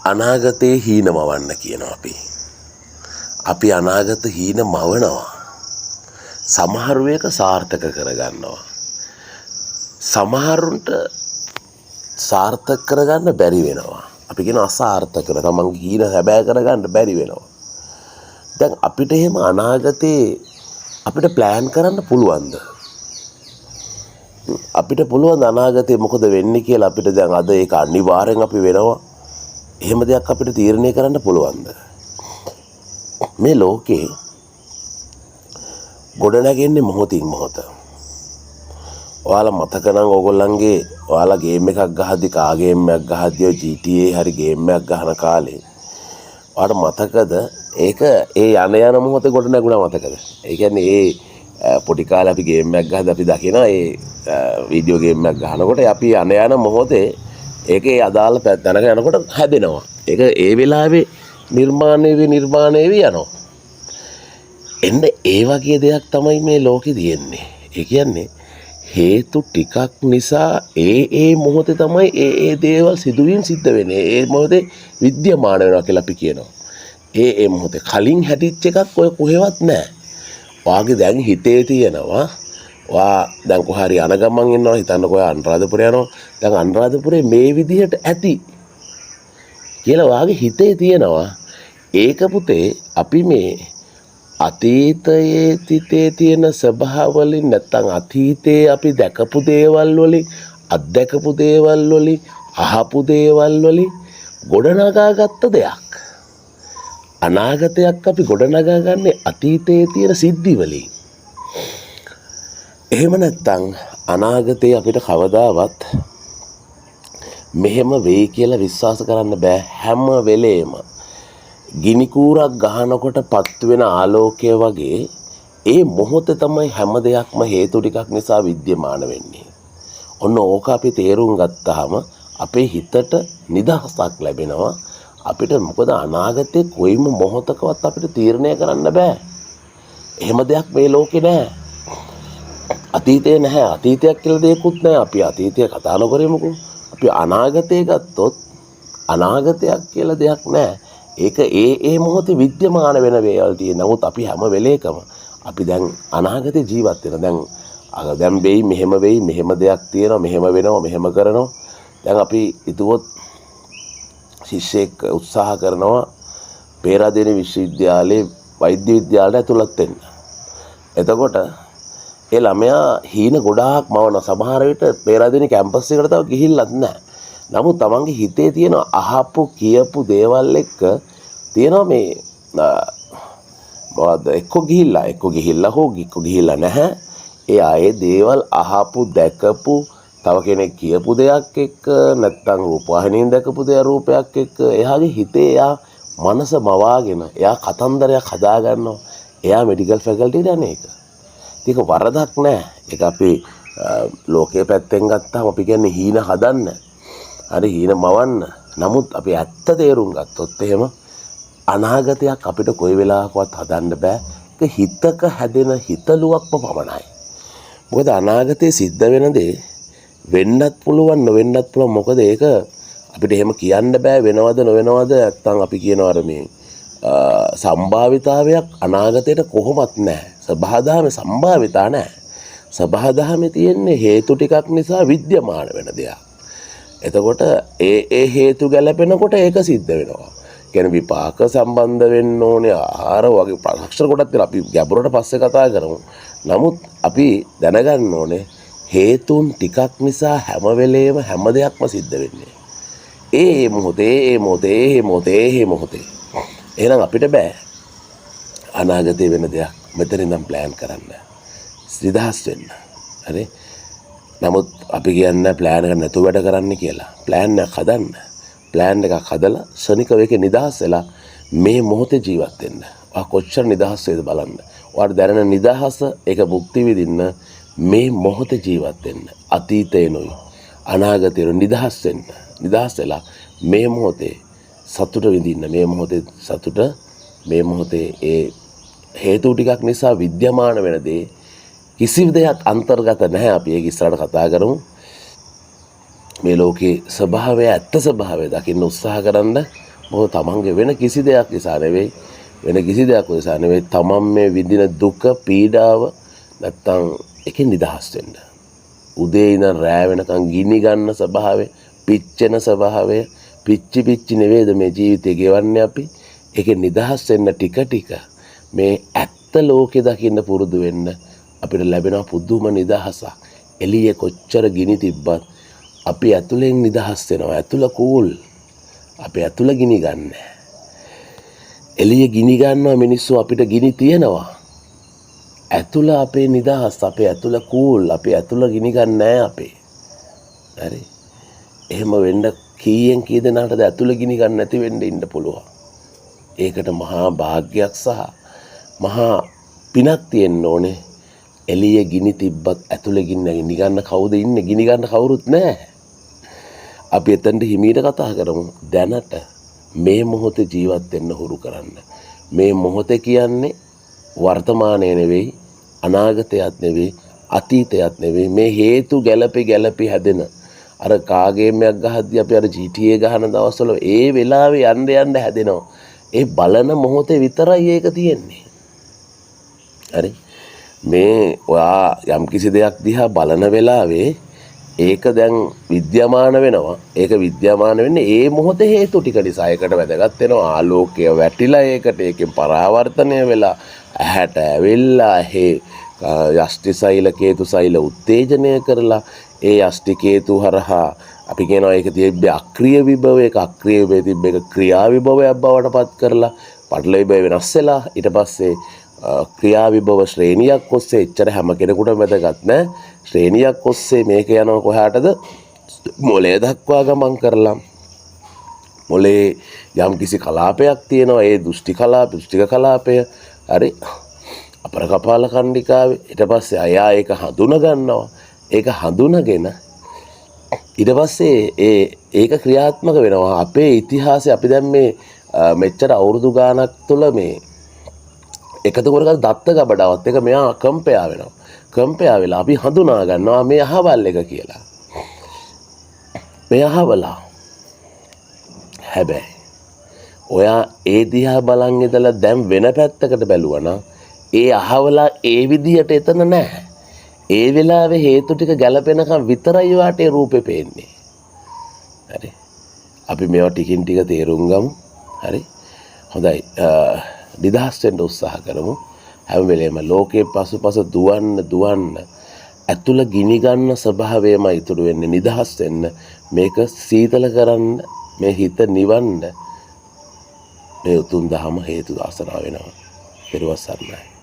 අනාගතයේ හීන මවන්න කියනවා අපි අනාගත හීන මවනවා. සමහර වෙලක සාර්ථක කරගන්නවා. සමහරුන්ට සාර්ථක කරගන්න බැරි වෙනවා. අපි කියන අසාර්ථක කර තමන්ගේ හීන හැබෑ කරගන්න බැරි වෙනවා. දැන් අපිට එහෙම අනාගතේ අපිට ප්ලෑන් කරන්න පුළුවන්ද? අපිට පුළුවන් අනාගතේ මොකද වෙන්නේ කියලා අපිට දැන් අද ඒක අනිවාර්යෙන් අපි වෙනවා. එහෙම දෙයක් අපිට තීරණය කරන්න පුළුවන්ද? මේ ලෝකේ ගොඩනැගෙන්නේ මොහොතින් මොහොත. ඔයාලා මතක නම් ඕගොල්ලන්ගේ ඔයාලා ගේම් එකක් ගහද්දි කා ගේම් එකක් ගහද්දි ඔය GTA හරි ගේම් එකක් ගහන කාලේ ඔයාලට මතකද ඒක ඒ යන මොහොතේ ගොඩනැගුණා මතකද? ඒ කියන්නේ ඒ පොඩි කාලේ අපි ගේම් එකක් ගහද්දි අපි දකිනවා ඒ වීඩියෝ ගේම් එකක් ගහනකොට අපි යන මොහොතේ ඒකේ අදාළ තැනක යනකොට හැදෙනවා. ඒක ඒ වෙලාවේ නිර්මාණය යනවා. එන්න ඒ වගේ දෙයක් තමයි මේ ලෝකේ තියෙන්නේ. ඒ කියන්නේ හේතු ටිකක් නිසා ඒ මොහොතේ තමයි ඒ දේවල් සිදුවීම් සිද්ධ වෙන්නේ. ඒ මොහොතේ විද්‍යමාන වෙනවා කියලා අපි කියනවා. ඒ මොහොතේ කලින් හැදිච්ච එකක් ඔය කොහෙවත් නැහැ. වාගේ දැන් හිතේ තියෙනවා. දැන් කොහරි යන ගමන් ඉන්නවා හිතන්නකෝ අනුරාධපුර යනවා. දැන් අනුරාධපුරේ මේ විදිහට ඇති කියලා වාගේ හිතේ තියෙනවා. ඒක පුතේ අපි මේ අතීතයේ තිතේ තියෙන ස්වභාවවලින් නැත්තම් අතීතයේ අපි දැකපු දේවල් වලින් අත්දැකපු දේවල් වලින් අහපු දේවල් වලින් ගොඩනගාගත්ත දෙයක්. අනාගතයක් අපි ගොඩනගාගන්නේ අතීතයේ තියෙන සිද්ධි වලින්. එහෙම නැත්තම් අනාගතේ අපිට කවදාවත් මෙහෙම වෙයි කියලා විශ්වාස කරන්න බෑ. හැම වෙලේම ගිනි කූරක් ගහනකොට පත් වෙන ආලෝකය වගේ ඒ මොහොතේ තමයි හැම දෙයක්ම හේතු ටිකක් නිසා විද්‍යමාන වෙන්නේ. ඔන්න ඕක අපි තේරුම් ගත්තාම අපේ හිතට නිදහසක් ලැබෙනවා. අපිට මොකද අනාගතේ කොයිම මොහොතකවත් අපිට තීරණය කරන්න බෑ. එහෙම දෙයක් මේ ලෝකේ නෑ. අතීතේ නැහැ. අතීතයක් කියලා දෙයක්වත් නැහැ. අපි අතීතය කතා නොකරමුකෝ. අපි අනාගතය ගත්තොත් අනාගතයක් කියලා දෙයක් නැහැ. ඒක ඒ මොහොතේ විද්‍යමාන වෙන වේවල් තියෙන. නමුත් අපි හැම වෙලේකම අපි දැන් අනාගතේ ජීවත් වෙන. දැන් වෙයි මෙහෙම දෙයක් තියෙනවා මෙහෙම වෙනවා මෙහෙම කරනවා. දැන් අපි හිතුවොත් ශිෂ්‍යෙක් උත්සාහ කරනවා පේරාදෙණිය විශ්වවිද්‍යාලයේ වෛද්‍ය විද්‍යාලයට ඇතුළත් වෙන්න. එතකොට ඒ ළමයා හීන ගොඩාක් මවන සමහර විට පේරාදෙණිය කැම්පස් එකට තව ගිහිල්ලත් නැහැ. නමුත් තමන්ගේ හිතේ තියෙන අහපු කියපු දේවල් එක්ක තියෙනවා මේ මොකද්ද එක්ක ගිහිල්ලා හෝ ගිහිල්ලා නැහැ. එයා ඒ දේවල් අහපු දැකපු තව කෙනෙක් කියපු දෙයක් එක්ක නැත්නම් රූපවාහිනියෙන් දැකපු රූපයක් එක්ක එයාගේ හිතේ එයා මනස මවාගෙන එයා කතන්දරයක් හදා ගන්නවා. එයා මෙඩිකල් ෆැකල්ටියට යන එක. ඒක වරදක් නෑ. ඒක අපි ලෝකයේ පැත්තෙන් ගත්තාම අපි කියන්නේ හීන හදන්න. හරි හීන මවන්න. නමුත් අපි ඇත්ත තේරුම් ගත්තොත් එහෙම අනාගතයක් අපිට කොයි වෙලාවකවත් හදන්න බෑ. ඒක හිතක හැදෙන හිතලුවක්ම පමණයි. මොකද අනාගතයේ සිද්ධ වෙන දේ වෙන්නත් පුළුවන් නොවෙන්නත් පුළුවන්. මොකද ඒක අපිට එහෙම කියන්න බෑ වෙනවද නොවෙනවද. නැත්තම් අපි කියනවා අර මේ සම්භාවිතාවයක් අනාගතයට කොහොමත් නැහැ. සබහාදහමේ සම්භාවිතා නැහැ. සබහාදහමේ තියෙන්නේ හේතු ටිකක් නිසා විද්‍යමාන වෙන දෙයක්. එතකොට ඒ හේතු ගැලපෙනකොට ඒක සිද්ධ වෙනවා. කියන්නේ විපාක සම්බන්ධ වෙන්න ඕනේ ආහාර වගේ ප්‍රශ්න කොටත් තියෙනවා. අපි ගැඹුරට පස්සේ කතා කරමු. නමුත් අපි දැනගන්න ඕනේ හේතුන් ටිකක් නිසා හැම වෙලේම හැම දෙයක්ම සිද්ධ වෙන්නේ. ඒ මොහොතේ එහෙනම් අපිට බෑ අනාගතේ වෙන දෙයක් මෙතන ඉඳන් ප්ලෑන් කරන්න. නිදහස් වෙන්න. හරි? නමුත් අපි කියන්නේ ප්ලෑන් එක නැතුව වැඩ කරන්න කියලා. ප්ලෑන් එකක් හදන්න. ප්ලෑන් එකක් හදලා ශනිකව ඒකේ නිදහස් වෙලා මේ මොහොතේ ජීවත් වෙන්න. කොච්චර නිදහස් වේද බලන්න. ඔයාලට දැනෙන නිදහස ඒක භුක්ති විඳින්න මේ මොහොතේ ජීවත් වෙන්න. අතීතේනොයි අනාගතේනොයි නිදහස් වෙන්න. නිදහස් වෙලා මේ මොහොතේ සතුට විඳින්න. මේ මොහොතේ ඒ හේතු ටිකක් නිසා විද්‍යමාන වෙන දේ කිසිම දෙයක් අන්තර්ගත නැහැ. අපි ඒක ඉස්සරහට කතා කරමු. මේ ලෝකේ ස්වභාවය ඇත්ත ස්වභාවය දකින්න උත්සාහ කරන්න මොකද තමන්ගේ වෙන කිසි දෙයක් නිසා නෙවෙයි වෙන කිසි දෙයක් නිසා නෙවෙයි තමන් මේ විඳින දුක පීඩාව නැත්තම් එකෙන් නිදහස් වෙන්න. උදේ ඉඳන් රෑ වෙනකන් ගිනි ගන්න ස්වභාවය, පිච්චෙන ස්වභාවය, පිච්චි නෙවෙයිද මේ ජීවිතේ ගෙවන්නේ අපි. ඒකෙන් නිදහස් වෙන්න ටික ටික මේ ඇත්ත ලෝකේ දකින්න පුරුදු වෙන්න අපිට ලැබෙන පුදුම නිදහසක්. එළියේ කොච්චර ගිනි තිබ්බත් අපි ඇතුලෙන් නිදහස් වෙනවා. ඇතුල කූල්. අපි ඇතුල ගිනි ගන්න. එළියේ ගිනි ගන්නවා මිනිස්සු අපිට ගිනි තියනවා. ඇතුල අපේ නිදහස්, අපේ ඇතුල කූල්, අපේ ඇතුල ගිනි ගන්න නැහැ අපේ. හරි. එහෙම වෙන්න කීයෙන් කී දෙනාටද ඇතුල ගිනි ගන්න නැති වෙන්න ඉන්න පුළුවන්. ඒකට මහා භාග්යක් සහ මහා පිනක් තියෙන්න ඕනේ. එළියේ ගිනි තිබ්බත් ඇතුලේ ගිනි ගන්න කවුද ඉන්නේ? ගිනි ගන්න කවුරුත් නැහැ. අපි එතනට හිමීට කතා කරමු. දැනට මේ මොහොතේ ජීවත් වෙන්න හුරු කරන්න. මේ මොහොතේ කියන්නේ වර්තමානයේ නෙවෙයි, අනාගතයත් නෙවෙයි, අතීතයත් නෙවෙයි. මේ හේතු ගැළපි හැදෙන අර කාගේමයක් ගහද්දී අපි අර GTA ගහන දවස්වල ඒ වෙලාවේ යන්න හැදෙනවා. ඒ බලන මොහොතේ විතරයි ඒක තියෙන්නේ. හරි. මේ ඔයා යම් කිසි දෙයක් දිහා බලන වෙලාවේ ඒක දැන් විද්‍යමාන වෙනවා. ඒක විද්‍යමාන වෙන්නේ ඒ මොහොතේ හේතු ටික නිසා. ඒකට වැදගත් වෙනවා ආලෝකය වැටිලා ඒකට ඒකෙන් පරාවර්තනය වෙලා ඇහැට ඇවිල්ලා යෂ්ටි සෛල කේතු සෛල උත්තේජනය කරලා ඒ යෂ්ටි කේතු හරහා අපි කියනවා ඒක තිබ්බේ අක්‍රීය විභවය. ඒක අක්‍රීය විභවය තිබ්බ එක ක්‍රියා විභවයක් බවට පත් කරලා පටල විභවය වෙනස් වෙලා ඊට පස්සේ ක්‍රියා විභව ශ්‍රේණියක් ඔස්සේ එච්චර හැම කෙනෙකුටම වැදගත් නෑ. ශ්‍රේණියක් ඔස්සේ මේක යනවා කොහාටද? මොලේ දක්වා ගමන් කරලා. මොලේ යම් කිසි කලාපයක් තියෙනවා. ඒ දෘෂ්ටික කලාපය. හරි. අපර කපාල කණ්ඩිකාවේ ඊට පස්සේ අයා ඒක හඳුන ගන්නවා. ඒක හඳුනගෙන ඊට පස්සේ ඒක ක්‍රියාත්මක වෙනවා. අපේ ඉතිහාසය අපි දැන් මේ මෙච්චර අවුරුදු ගාණක් තුළ මේ එකතු කරගත් දත්ත ගබඩාවත් එක මෙයා කම්පයා වෙනවා. කම්පයා වෙලා අපි හඳුනා ගන්නවා මේ අහවල් එක කියලා. මේ අහවලා. හැබැයි ඔයා ඒ දිහා බලන් ඉඳලා දැන් වෙන පැත්තකට බැලුවා නම් ඒ අහවලා ඒ විදියට එතන නැහැ. ඒ වෙලාවේ හේතු ටික ගැලපෙනකම් විතරයි වාට ඒ රූපේ පේන්නේ. හරි. අපි මේවා ටිකින් ටික තේරුම් ගමු. හරි. හොඳයි. නිදහස් වෙන්න උත්සාහ කරමු. හැම වෙලේම ලෝකේ පසුපස දුවන්න ඇතුළ ගිනි ගන්න ස්වභාවයම ඉතුරු වෙන්නේ. නිදහස් වෙන්න, මේක සීතල කරන්න, මේ හිත නිවන්න මේ උතුම් දහම හේතු දාසනා වෙනවා. පෙරවස් සරණයි.